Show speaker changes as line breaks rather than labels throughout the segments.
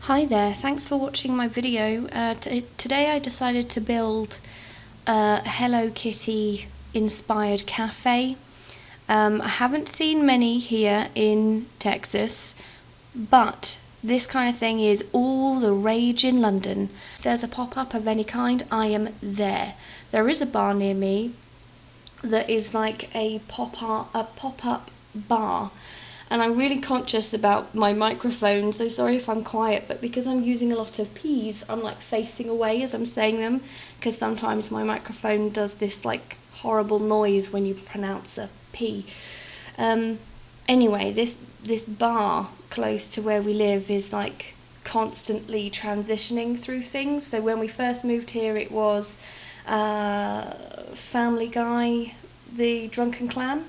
Hi there, thanks for watching my video. Today I decided to build a Hello Kitty inspired cafe. I haven't seen many here in Texas, but this kind of thing is all the rage in London. If there's a pop-up of any kind, I am there. There is a bar near me that is like a pop-up bar. And I'm really conscious about my microphone, so sorry if I'm quiet, but because I'm using a lot of P's, I'm like facing away as I'm saying them, because sometimes my microphone does this like horrible noise when you pronounce a P. Anyway, this bar close to where we live is like constantly transitioning through things. So when we first moved here, it was Family Guy, the Drunken Clam.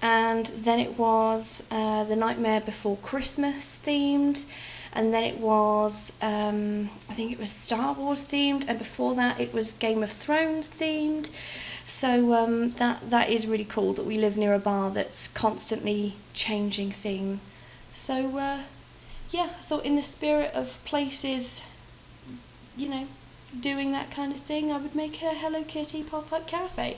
And then it was The Nightmare Before Christmas themed, and then it was, I think it was Star Wars themed, and before that it was Game of Thrones themed. So that is really cool that we live near a bar that's constantly changing theme. So yeah, I thought in the spirit of places, you know, doing that kind of thing, I would make a Hello Kitty pop-up cafe.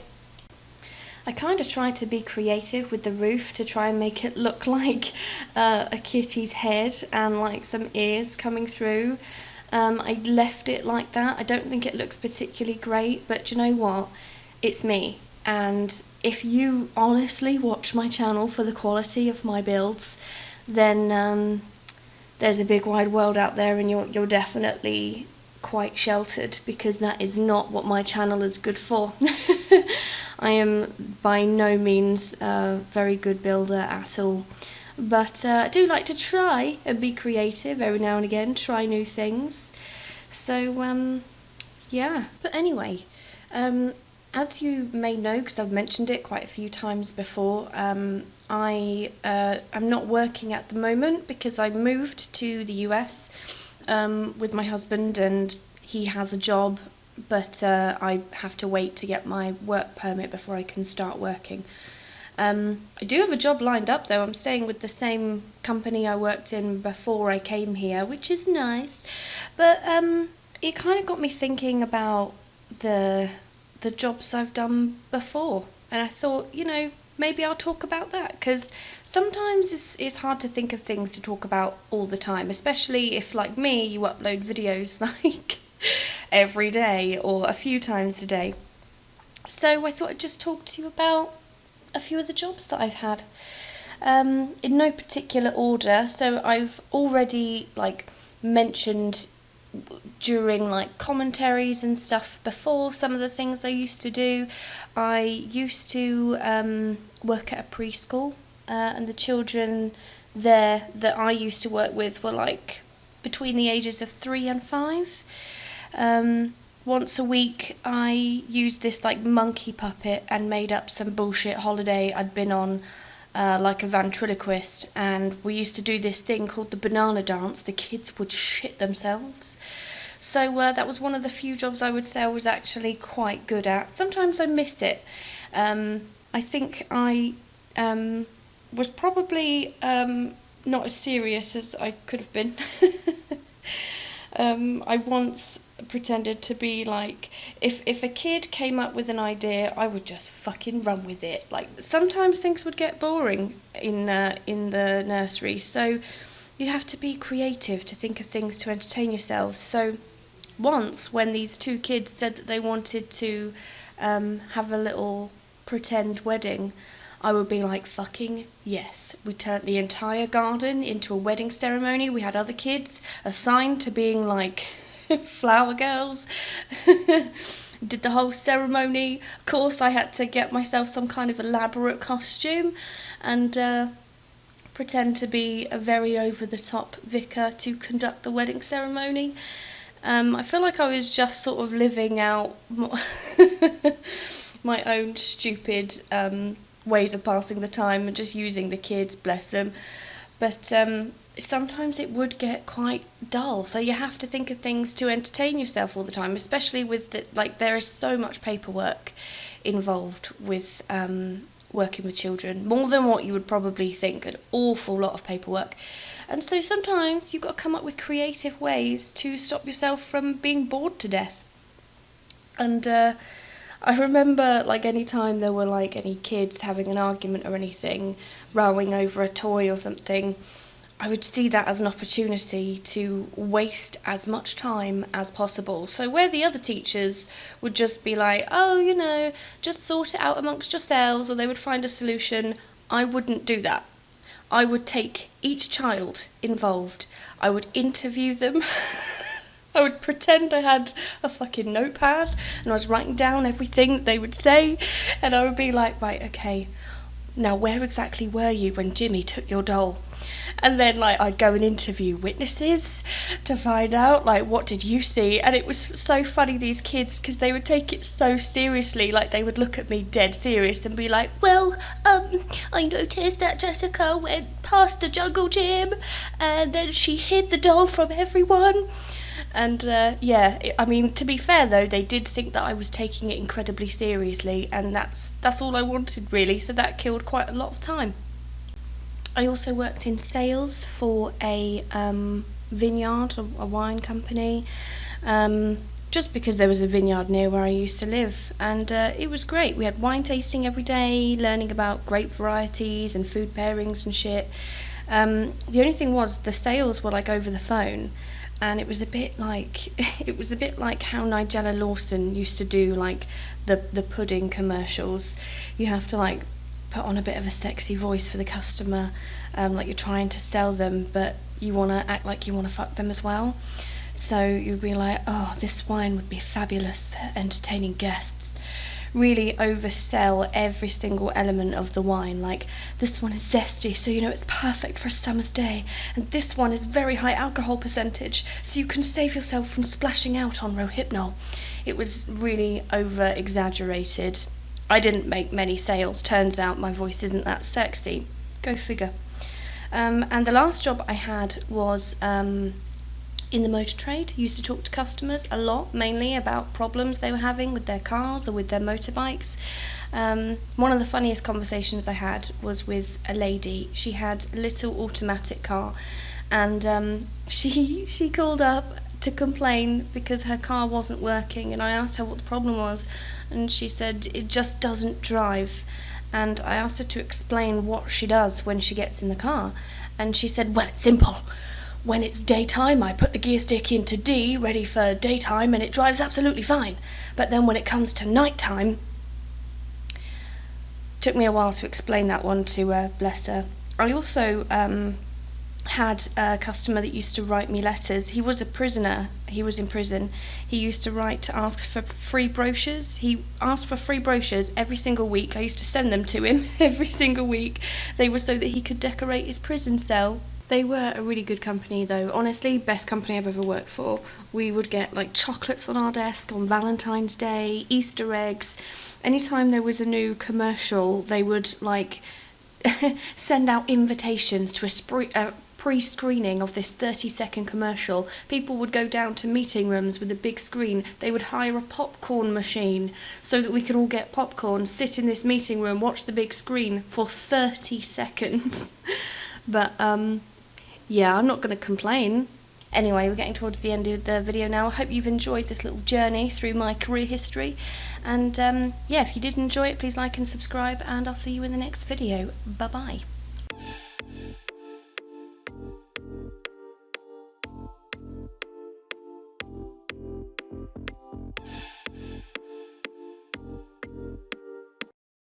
I kind of tried to be creative with the roof to try and make it look like a kitty's head and like some ears coming through. I left it like that. I don't think it looks particularly great, but you know what? It's me. And if you honestly watch my channel for the quality of my builds, then there's a big wide world out there, and you're definitely quite sheltered, because that is not what my channel is good for. I am by no means a very good builder at all, but I do like to try and be creative every now and again, try new things. So yeah, but anyway, as you may know, because I've mentioned it quite a few times before, I'm not working at the moment because I moved to the US with my husband, and he has a job, but I have to wait to get my work permit before I can start working. I do have a job lined up though. I'm staying with the same company I worked in before I came here, which is nice, but it kind of got me thinking about the jobs I've done before, and I thought, you know, maybe I'll talk about that, because sometimes it's hard to think of things to talk about all the time, especially if, like me, you upload videos like every day or a few times a day. So I thought I'd just talk to you about a few of the jobs that I've had, in no particular order. So I've already like mentioned during like commentaries and stuff before some of the things I used to do. I used to work at a preschool, and the children there that I used to work with were like between the ages of 3 and 5. Once a week I used this like monkey puppet and made up some bullshit holiday I'd been on, like a ventriloquist, and we used to do this thing called the banana dance. The kids would shit themselves. So that was one of the few jobs I would say I was actually quite good at. Sometimes I missed it. I think I was probably not as serious as I could have been. I once pretended to be like, if a kid came up with an idea, I would just fucking run with it. Like, sometimes things would get boring in the nursery, so you have to be creative to think of things to entertain yourselves. So once, when these two kids said that they wanted to have a little pretend wedding, I would be like, fucking yes. We turned the entire garden into a wedding ceremony. We had other kids assigned to being like flower girls. Did the whole ceremony. Of course, I had to get myself some kind of elaborate costume and pretend to be a very over-the-top vicar to conduct the wedding ceremony. I feel like I was just sort of living out my own stupid ways of passing the time and just using the kids, bless them. But sometimes it would get quite dull, so you have to think of things to entertain yourself all the time, especially with there is so much paperwork involved with working with children, more than what you would probably think, an awful lot of paperwork. And so sometimes you've got to come up with creative ways to stop yourself from being bored to death. And I remember, like, any time there were, like, any kids having an argument or anything, rowing over a toy or something, I would see that as an opportunity to waste as much time as possible. So where the other teachers would just be like, oh, you know, just sort it out amongst yourselves, or they would find a solution, I wouldn't do that. I would take each child involved. I would interview them. I would pretend I had a fucking notepad and I was writing down everything that they would say, and I would be like, right, okay, now where exactly were you when Jimmy took your doll? And then, like, I'd go and interview witnesses to find out, like, what did you see? And it was so funny, these kids, because they would take it so seriously. Like, they would look at me dead serious and be like, well, I noticed that Jessica went past the jungle gym and then she hid the doll from everyone. And I mean, to be fair though, they did think that I was taking it incredibly seriously, and that's all I wanted really, so that killed quite a lot of time. I also worked in sales for a vineyard, a wine company, just because there was a vineyard near where I used to live, and it was great. We had wine tasting every day, learning about grape varieties and food pairings and shit. The only thing was, the sales were like over the phone, and it was a bit like how Nigella Lawson used to do like the pudding commercials. You have to like put on a bit of a sexy voice for the customer, like you're trying to sell them, but you want to act like you want to fuck them as well. So you'd be like, oh, this wine would be fabulous for entertaining guests. Really oversell every single element of the wine, like this one is zesty, so you know it's perfect for a summer's day, and this one is very high alcohol percentage, so you can save yourself from splashing out on Rohypnol. It was really over exaggerated. I didn't make many sales. Turns out my voice isn't that sexy. Go figure. And the last job I had was in the motor trade. Used to talk to customers a lot, mainly about problems they were having with their cars or with their motorbikes. One of the funniest conversations I had was with a lady. She had a little automatic car, and she called up to complain because her car wasn't working, and I asked her what the problem was, and she said it just doesn't drive. And I asked her to explain what she does when she gets in the car, and she said, well, it's simple. When it's daytime, I put the gear stick into D, ready for daytime, and it drives absolutely fine. But then when it comes to nighttime... Took me a while to explain that one to her, bless her. I also had a customer that used to write me letters. He was a prisoner. He was in prison. He used to write to ask for free brochures. He asked for free brochures every single week. I used to send them to him every single week. They were so that he could decorate his prison cell. They were a really good company though, honestly, best company I've ever worked for. We would get like chocolates on our desk on Valentine's Day, Easter eggs. Anytime there was a new commercial, they would like send out invitations to a pre-screening of this 30-second commercial. People would go down to meeting rooms with a big screen. They would hire a popcorn machine so that we could all get popcorn, sit in this meeting room, watch the big screen for 30 seconds. But yeah, I'm not going to complain. Anyway, we're getting towards the end of the video now. I hope you've enjoyed this little journey through my career history. And yeah, if you did enjoy it, please like and subscribe, and I'll see you in the next video. Bye-bye.